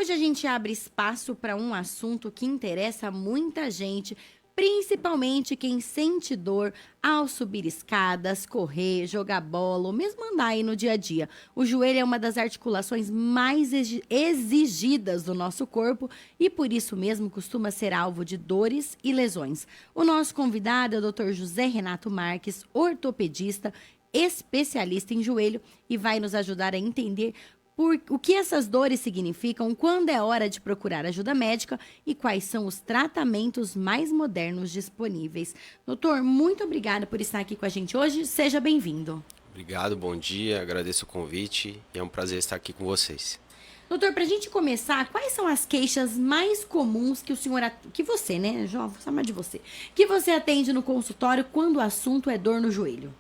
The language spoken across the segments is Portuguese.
Hoje a gente abre espaço para um assunto que interessa muita gente, principalmente quem sente dor ao subir escadas, correr, jogar bola ou mesmo andar aí no dia a dia. O joelho é uma das articulações mais exigidas do nosso corpo e por isso mesmo costuma ser alvo de dores e lesões. O nosso convidado é o Dr. José Renato Marques, ortopedista, especialista em joelho e vai nos ajudar a entender o que essas dores significam, quando é hora de procurar ajuda médica e quais são os tratamentos mais modernos disponíveis. Doutor, muito obrigada por estar aqui com a gente hoje. Seja bem-vindo. Obrigado, bom dia, agradeço o convite e é um prazer estar aqui com vocês. Doutor, para a gente começar, quais são as queixas mais comuns que o senhor, que você, né, Jó, vou chamar de você, que você atende no consultório quando o assunto é dor no joelho?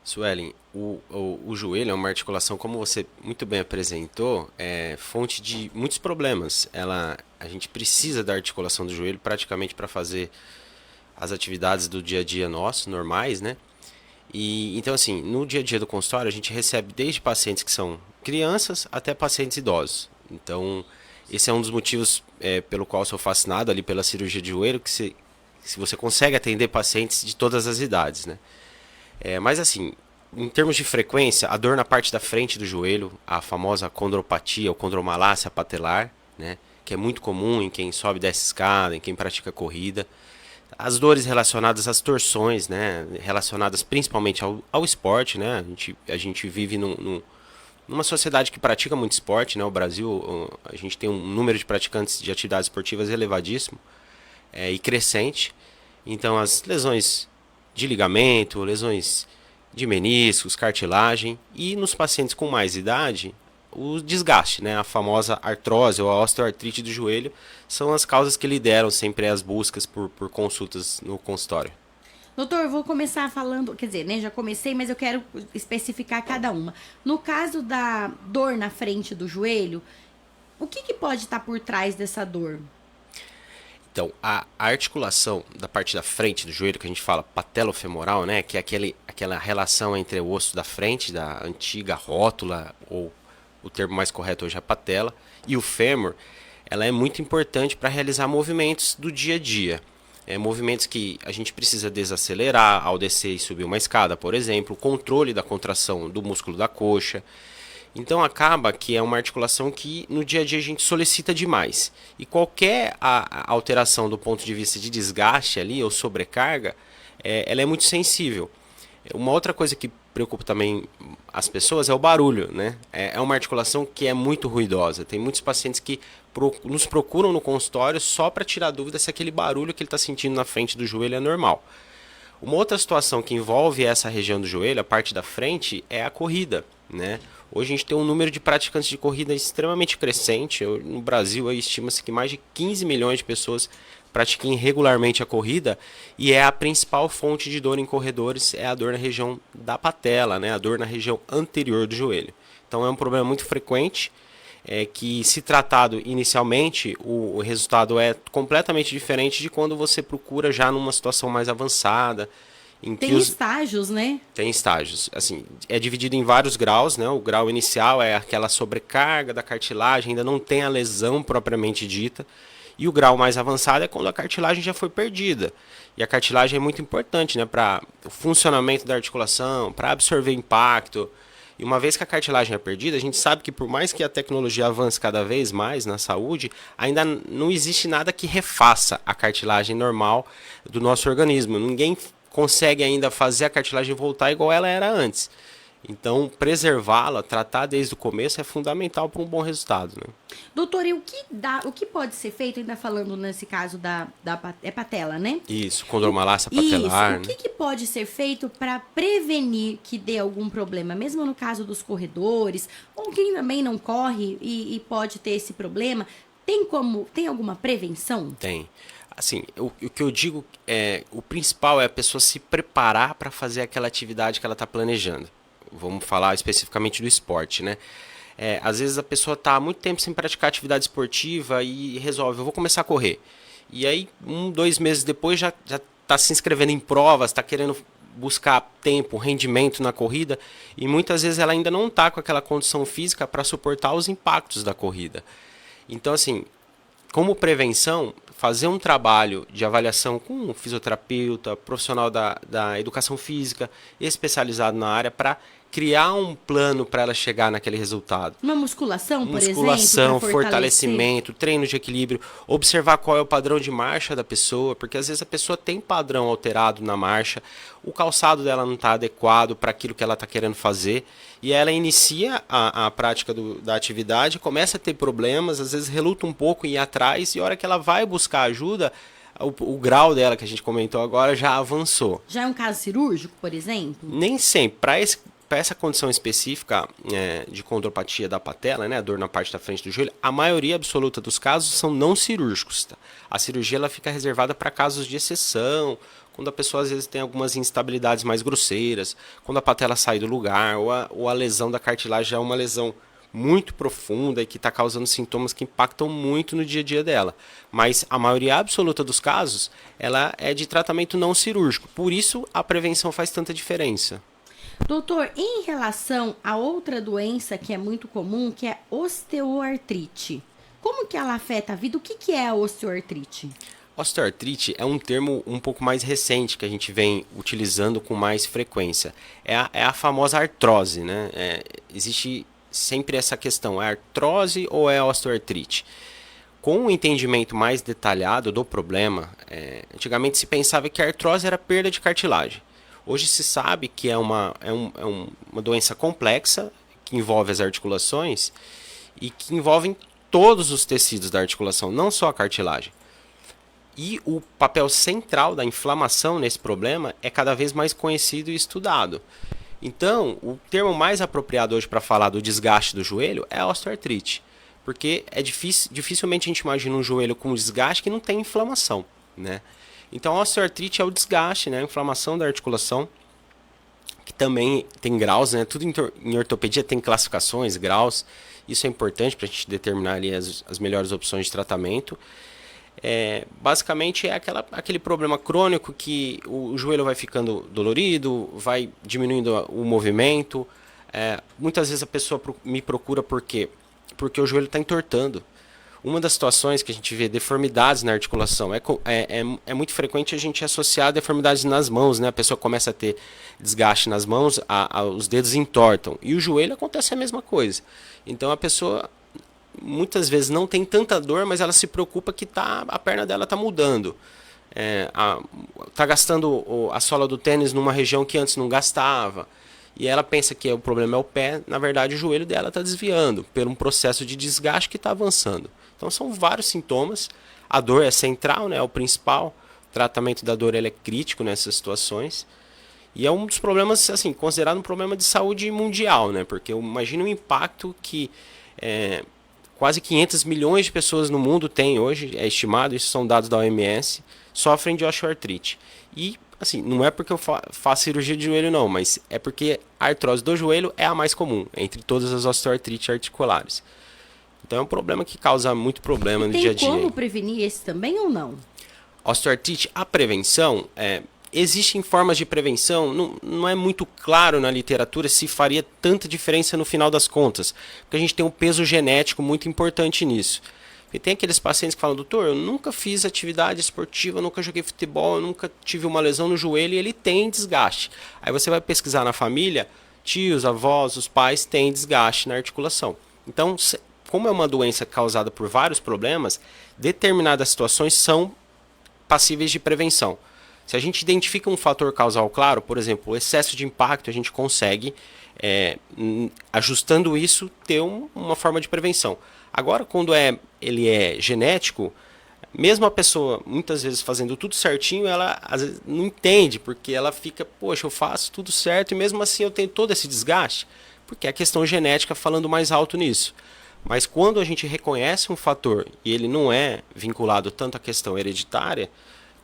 Suelen, o joelho é uma articulação, como você muito bem apresentou, é fonte de muitos problemas. A gente precisa da articulação do joelho praticamente para fazer as atividades do dia a dia nosso, normais, né? E então, assim, no dia a dia do consultório, a gente recebe desde pacientes que são crianças até pacientes idosos. Então, esse é um dos motivos pelo qual sou fascinado ali pela cirurgia de joelho, que se você consegue atender pacientes de todas as idades, né? Mas assim, em termos de frequência, a dor na parte da frente do joelho, a famosa condropatia ou condromalácia patelar, né, que é muito comum em quem sobe e desce escada, em quem pratica corrida. As dores relacionadas às torções, né, relacionadas principalmente ao esporte, né, a gente vive numa sociedade que pratica muito esporte, né, o Brasil, a gente tem um número de praticantes de atividades esportivas elevadíssimo e crescente. Então as lesões de ligamento, lesões de meniscos, cartilagem e nos pacientes com mais idade, o desgaste, né, a famosa artrose ou a osteoartrite do joelho são as causas que lideram sempre as buscas por consultas no consultório. Doutor, eu vou começar falando, quer dizer, né, já comecei, mas eu quero especificar cada uma. No caso da dor na frente do joelho, o que pode estar por trás dessa dor? Então, a articulação da parte da frente do joelho, que a gente fala patelofemoral, né, que é aquela relação entre o osso da frente, da antiga rótula, ou o termo mais correto hoje é a patela, e o fêmur, ela é muito importante para realizar movimentos do dia a dia. Movimentos que a gente precisa desacelerar ao descer e subir uma escada, por exemplo, o controle da contração do músculo da coxa. Então acaba que é uma articulação que no dia a dia a gente solicita demais. E qualquer alteração do ponto de vista de desgaste ali ou sobrecarga, ela é muito sensível. Uma outra coisa que preocupa também as pessoas é o barulho, né? É uma articulação que é muito ruidosa. Tem muitos pacientes que nos procuram no consultório só para tirar dúvida se aquele barulho que ele está sentindo na frente do joelho é normal. Uma outra situação que envolve essa região do joelho, a parte da frente, é a corrida, né? Hoje a gente tem um número de praticantes de corrida extremamente crescente. No Brasil estima-se que mais de 15 milhões de pessoas pratiquem regularmente a corrida e é a principal fonte de dor em corredores, é a dor na região da patela, né? A dor na região anterior do joelho. Então é um problema muito frequente, que se tratado inicialmente, o resultado é completamente diferente de quando você procura já numa situação mais avançada. Tem estágios, né? Tem estágios. Assim, é dividido em vários graus, né? O grau inicial é aquela sobrecarga da cartilagem, ainda não tem a lesão propriamente dita. E o grau mais avançado é quando a cartilagem já foi perdida. E a cartilagem é muito importante, né, para o funcionamento da articulação, para absorver impacto. E uma vez que a cartilagem é perdida, a gente sabe que por mais que a tecnologia avance cada vez mais na saúde, ainda não existe nada que refaça a cartilagem normal do nosso organismo. Ninguém consegue ainda fazer a cartilagem voltar igual ela era antes. Então, preservá-la, tratar desde o começo é fundamental para um bom resultado, né? Doutor, e o que pode ser feito, ainda falando nesse caso é patela, né? Isso, condromalácia Isso, patelar, o né? que pode ser feito para prevenir que dê algum problema, mesmo no caso dos corredores, ou quem também não corre e pode ter esse problema, tem alguma prevenção? Tem. Assim, o que eu digo o principal é a pessoa se preparar para fazer aquela atividade que ela está planejando. Vamos falar especificamente do esporte, né? Às vezes a pessoa está há muito tempo sem praticar atividade esportiva e resolve, eu vou começar a correr. E aí, 2 meses depois, já está se inscrevendo em provas, está querendo buscar tempo, rendimento na corrida, e muitas vezes ela ainda não está com aquela condição física para suportar os impactos da corrida. Então, assim, como prevenção, fazer um trabalho de avaliação com um fisioterapeuta, profissional da educação física, especializado na área, para criar um plano para ela chegar naquele resultado. Uma musculação, por exemplo, Musculação, para fortalecer. fortalecimento, treino de equilíbrio, observar qual é o padrão de marcha da pessoa, porque às vezes a pessoa tem padrão alterado na marcha, o calçado dela não está adequado para aquilo que ela está querendo fazer, e ela inicia a prática da atividade, começa a ter problemas, às vezes reluta um pouco em ir atrás, e a hora que ela vai buscar ajuda, o grau dela, que a gente comentou agora, já avançou. Já é um caso cirúrgico, por exemplo? Nem sempre. Para essa condição específica de condropatia da patela, né, a dor na parte da frente do joelho, a maioria absoluta dos casos são não cirúrgicos. Tá? A cirurgia ela fica reservada para casos de exceção, quando a pessoa às vezes tem algumas instabilidades mais grosseiras, quando a patela sai do lugar, ou a lesão da cartilagem já é uma lesão muito profunda e que está causando sintomas que impactam muito no dia a dia dela. Mas a maioria absoluta dos casos, ela é de tratamento não cirúrgico. Por isso, a prevenção faz tanta diferença. Doutor, em relação a outra doença que é muito comum, que é osteoartrite, como que ela afeta a vida? O que é a osteoartrite? Osteoartrite é um termo um pouco mais recente que a gente vem utilizando com mais frequência. É a famosa artrose, né? Existe sempre essa questão, é artrose ou é osteoartrite? Com um entendimento mais detalhado do problema, antigamente se pensava que a artrose era perda de cartilagem. Hoje se sabe que é uma doença complexa, que envolve as articulações e que envolve todos os tecidos da articulação, não só a cartilagem. E o papel central da inflamação nesse problema é cada vez mais conhecido e estudado. Então, o termo mais apropriado hoje para falar do desgaste do joelho é a osteoartrite, porque dificilmente a gente imagina um joelho com desgaste que não tem inflamação, né? Então, a osteoartrite é o desgaste, né? A inflamação da articulação, que também tem graus, né? Tudo em ortopedia tem classificações, graus. Isso é importante para a gente determinar ali as melhores opções de tratamento. Basicamente é aquele problema crônico que o joelho vai ficando dolorido, vai diminuindo o movimento. Muitas vezes a pessoa me procura por quê? Porque o joelho está entortando. Uma das situações que a gente vê deformidades na articulação, é muito frequente a gente associar deformidades nas mãos, né? A pessoa começa a ter desgaste nas mãos, os dedos entortam. E o joelho acontece a mesma coisa. Então a pessoa muitas vezes não tem tanta dor, mas ela se preocupa que a perna dela está mudando. Está gastando a sola do tênis numa região que antes não gastava. E ela pensa que o problema é o pé, na verdade o joelho dela está desviando por um processo de desgaste que está avançando. Então são vários sintomas. A dor é central, né, é o principal. O tratamento da dor ele é crítico nessas situações. E é um dos problemas, assim, considerado um problema de saúde mundial, né? Porque imagina o impacto que quase 500 milhões de pessoas no mundo têm hoje, é estimado, isso são dados da OMS, sofrem de osteoartrite. E, assim, não é porque eu faço cirurgia de joelho não, mas é porque a artrose do joelho é a mais comum, entre todas as osteoartrites articulares. Então é um problema que causa muito problema no dia a dia. Tem como prevenir esse também ou não? Osteoartrite, a prevenção, existem formas de prevenção, não é muito claro na literatura se faria tanta diferença no final das contas, porque a gente tem um peso genético muito importante nisso. E tem aqueles pacientes que falam, doutor, eu nunca fiz atividade esportiva, eu nunca joguei futebol, eu nunca tive uma lesão no joelho e ele tem desgaste. Aí você vai pesquisar na família, tios, avós, os pais têm desgaste na articulação. Então, como é uma doença causada por vários problemas, determinadas situações são passíveis de prevenção. Se a gente identifica um fator causal claro, por exemplo, o excesso de impacto, a gente consegue, ajustando isso, ter uma forma de prevenção. Agora, quando ele é genético, mesmo a pessoa, muitas vezes, fazendo tudo certinho, ela às vezes não entende, porque ela fica, poxa, eu faço tudo certo e mesmo assim eu tenho todo esse desgaste, porque é a questão genética falando mais alto nisso. Mas quando a gente reconhece um fator e ele não é vinculado tanto à questão hereditária,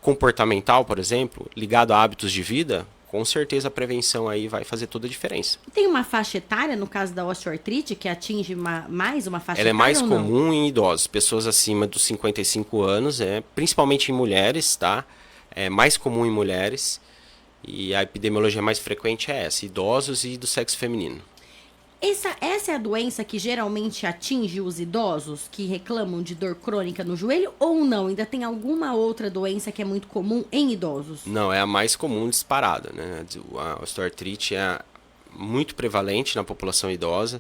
comportamental, por exemplo, ligado a hábitos de vida, com certeza a prevenção aí vai fazer toda a diferença. Tem uma faixa etária, no caso da osteoartrite, que atinge mais uma faixa Ela etária? É mais ou não? comum em idosos, pessoas acima dos 55 anos, principalmente em mulheres, tá? É mais comum em mulheres e a epidemiologia mais frequente é essa, idosos e do sexo feminino. Essa é a doença que geralmente atinge os idosos que reclamam de dor crônica no joelho ou não? Ainda tem alguma outra doença que é muito comum em idosos? Não, é a mais comum disparada, né? A osteoartrite é muito prevalente na população idosa.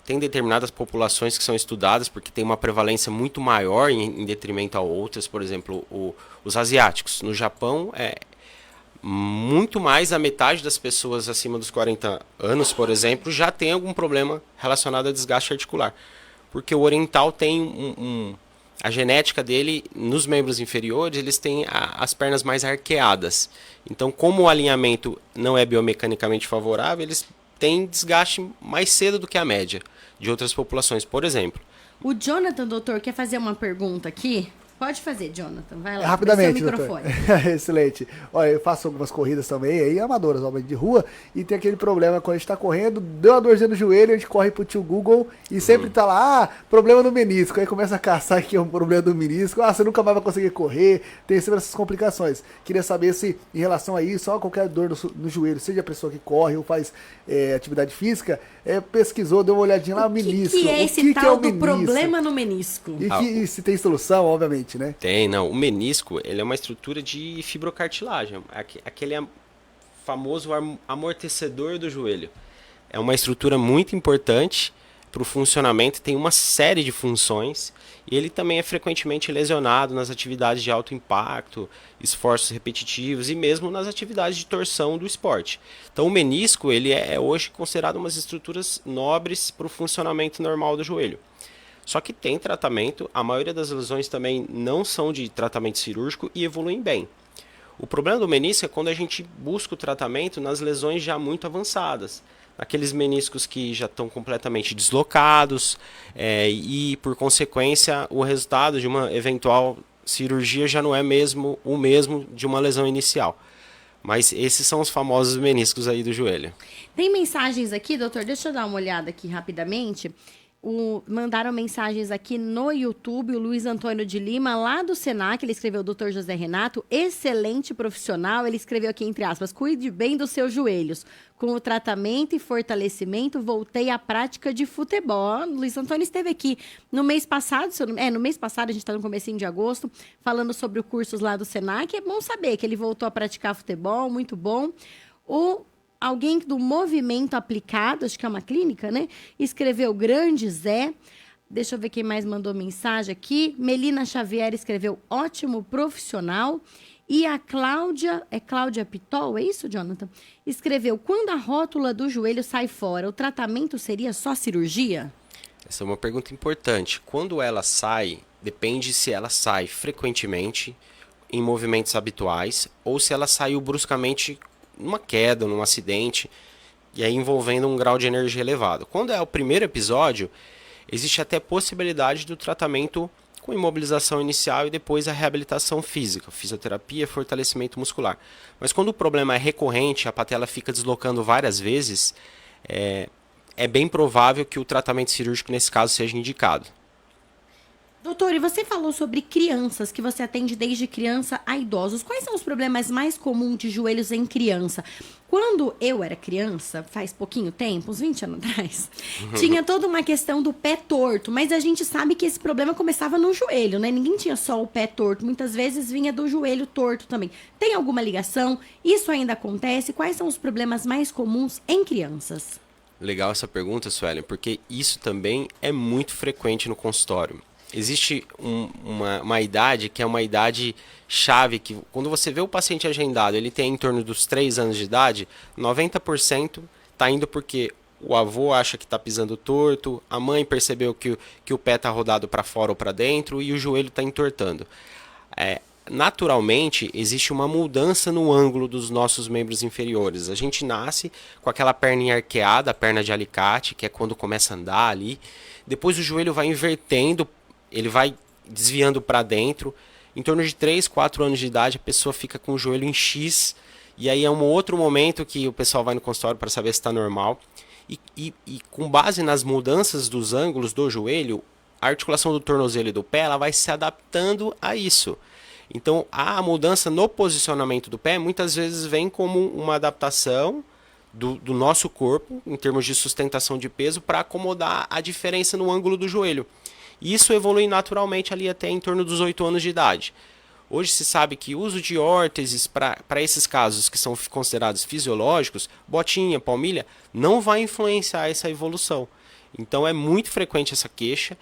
Tem determinadas populações que são estudadas porque tem uma prevalência muito maior em detrimento a outras, por exemplo, os asiáticos. No Japão, muito mais da metade das pessoas acima dos 40 anos, por exemplo, já tem algum problema relacionado a desgaste articular. Porque o oriental tem a genética dele, nos membros inferiores, eles têm as pernas mais arqueadas. Então, como o alinhamento não é biomecanicamente favorável, eles têm desgaste mais cedo do que a média de outras populações, por exemplo. O Jonathan, doutor, quer fazer uma pergunta aqui? Pode fazer, Jonathan. Vai lá. Rapidamente, seu doutor. microfone. Excelente. Olha, eu faço algumas corridas também, aí amadoras, obviamente, de rua, e tem aquele problema quando a gente tá correndo, deu uma dorzinha no joelho, a gente corre pro tio Google e sempre tá lá, problema no menisco. Aí começa a caçar que é um problema do menisco, você nunca mais vai conseguir correr, tem sempre essas complicações. Queria saber se, em relação a isso, ó, qualquer dor no joelho, seja a pessoa que corre ou faz atividade física, pesquisou, deu uma olhadinha lá, menisco. O que é esse tal do menisco? Problema no menisco? E se tem solução, obviamente, né? Tem, não. O menisco, ele é uma estrutura de fibrocartilagem. Aquele famoso amortecedor do joelho. É uma estrutura muito importante para o funcionamento, tem uma série de funções e ele também é frequentemente lesionado nas atividades de alto impacto, esforços repetitivos e mesmo nas atividades de torção do esporte. Então o menisco ele é hoje considerado umas estruturas nobres para o funcionamento normal do joelho. Só que tem tratamento, a maioria das lesões também não são de tratamento cirúrgico e evoluem bem. O problema do menisco é quando a gente busca o tratamento nas lesões já muito avançadas, naqueles meniscos que já estão completamente deslocados e, por consequência, o resultado de uma eventual cirurgia já não é mesmo o mesmo de uma lesão inicial. Mas esses são os famosos meniscos aí do joelho. Tem mensagens aqui, doutor, deixa eu dar uma olhada aqui rapidamente. Mandaram mensagens aqui no YouTube, o Luiz Antônio de Lima, lá do Senac, ele escreveu Dr. José Renato, excelente profissional, ele escreveu aqui entre aspas, cuide bem dos seus joelhos, com o tratamento e fortalecimento, voltei à prática de futebol. O Luiz Antônio esteve aqui no mês passado, no mês passado, a gente está no comecinho de agosto, falando sobre os cursos lá do Senac, é bom saber que ele voltou a praticar futebol, muito bom. Alguém do Movimento Aplicado, acho que é uma clínica, né? Escreveu Grande Zé. Deixa eu ver quem mais mandou mensagem aqui. Melina Xavier escreveu ótimo profissional. E a Cláudia, Cláudia Pitol, é isso, Jonathan? Escreveu, quando a rótula do joelho sai fora, o tratamento seria só cirurgia? Essa é uma pergunta importante. Quando ela sai, depende se ela sai frequentemente, em movimentos habituais, ou se ela saiu bruscamente numa queda, num acidente, e aí envolvendo um grau de energia elevado. Quando é o primeiro episódio, existe até possibilidade do tratamento com imobilização inicial e depois a reabilitação física, fisioterapia, fortalecimento muscular. Mas quando o problema é recorrente, a patela fica deslocando várias vezes, é bem provável que o tratamento cirúrgico nesse caso seja indicado. Doutor, e você falou sobre crianças, que você atende desde criança a idosos. Quais são os problemas mais comuns de joelhos em criança? Quando eu era criança, faz pouquinho tempo, uns 20 anos atrás, tinha toda uma questão do pé torto, mas a gente sabe que esse problema começava no joelho, né? Ninguém tinha só o pé torto, muitas vezes vinha do joelho torto também. Tem alguma ligação? Isso ainda acontece? Quais são os problemas mais comuns em crianças? Legal essa pergunta, Suelen, porque isso também é muito frequente no consultório. Existe uma idade que é uma idade chave, que quando você vê o paciente agendado, ele tem em torno dos 3 anos de idade, 90% está indo porque o avô acha que está pisando torto, a mãe percebeu que o pé está rodado para fora ou para dentro e o joelho está entortando. Naturalmente, existe uma mudança no ângulo dos nossos membros inferiores. A gente nasce com aquela perninha arqueada, a perna de alicate, que é quando começa a andar ali. Depois o joelho vai invertendo, ele vai desviando para dentro. Em torno de 3, 4 anos de idade, a pessoa fica com o joelho em X. E aí é um outro momento que o pessoal vai no consultório para saber se está normal. E com base nas mudanças dos ângulos do joelho, a articulação do tornozelo e do pé ela vai se adaptando a isso. Então, a mudança no posicionamento do pé muitas vezes vem como uma adaptação do nosso corpo, em termos de sustentação de peso, para acomodar a diferença no ângulo do joelho. E isso evolui naturalmente ali até em torno dos 8 anos de idade. Hoje se sabe que o uso de órteses para esses casos que são considerados fisiológicos, botinha, palmilha, não vai influenciar essa evolução. Então é muito frequente essa queixa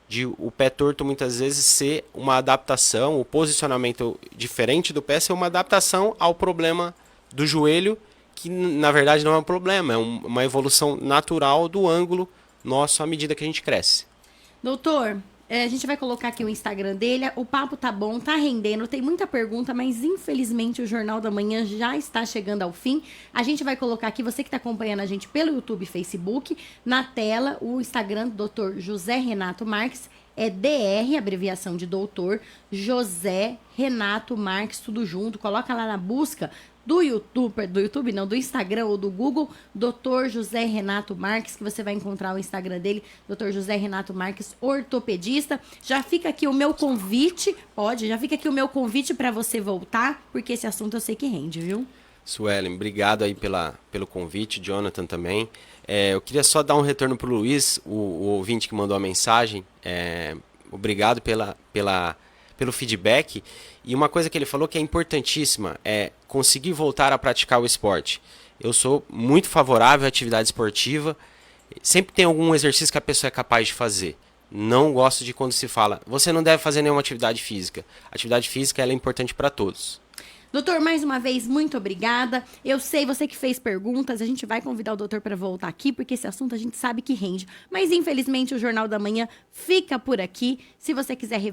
de o pé torto muitas vezes ser uma adaptação, o posicionamento diferente do pé ser uma adaptação ao problema do joelho, que na verdade não é um problema, é uma evolução natural do ângulo nosso à medida que a gente cresce. Doutor, a gente vai colocar aqui o Instagram dele. O papo tá bom, tá rendendo, tem muita pergunta, mas infelizmente o Jornal da Manhã já está chegando ao fim. A gente vai colocar aqui, você que está acompanhando a gente pelo YouTube e Facebook, na tela, o Instagram do Dr. José Renato Marques. É DR, abreviação de doutor, José Renato Marques, tudo junto. Coloca lá na busca do YouTube não, do Instagram ou do Google, Dr. José Renato Marques, que você vai encontrar o Instagram dele, Dr. José Renato Marques, ortopedista. Já fica aqui o meu convite, já fica aqui o meu convite para você voltar, porque esse assunto eu sei que rende, viu? Suelen, obrigado aí pelo convite, Jonathan também. Eu queria só dar um retorno para o Luiz, o ouvinte que mandou a mensagem. Obrigado pelo feedback. E uma coisa que ele falou que é importantíssima é conseguir voltar a praticar o esporte. Eu sou muito favorável à atividade esportiva. Sempre tem algum exercício que a pessoa é capaz de fazer. Não gosto de quando se fala, você não deve fazer nenhuma atividade física. A atividade física ela é importante para todos. Doutor, mais uma vez, muito obrigada. Eu sei, você que fez perguntas, a gente vai convidar o doutor para voltar aqui, porque esse assunto a gente sabe que rende. Mas, infelizmente, o Jornal da Manhã fica por aqui. Se você quiser rever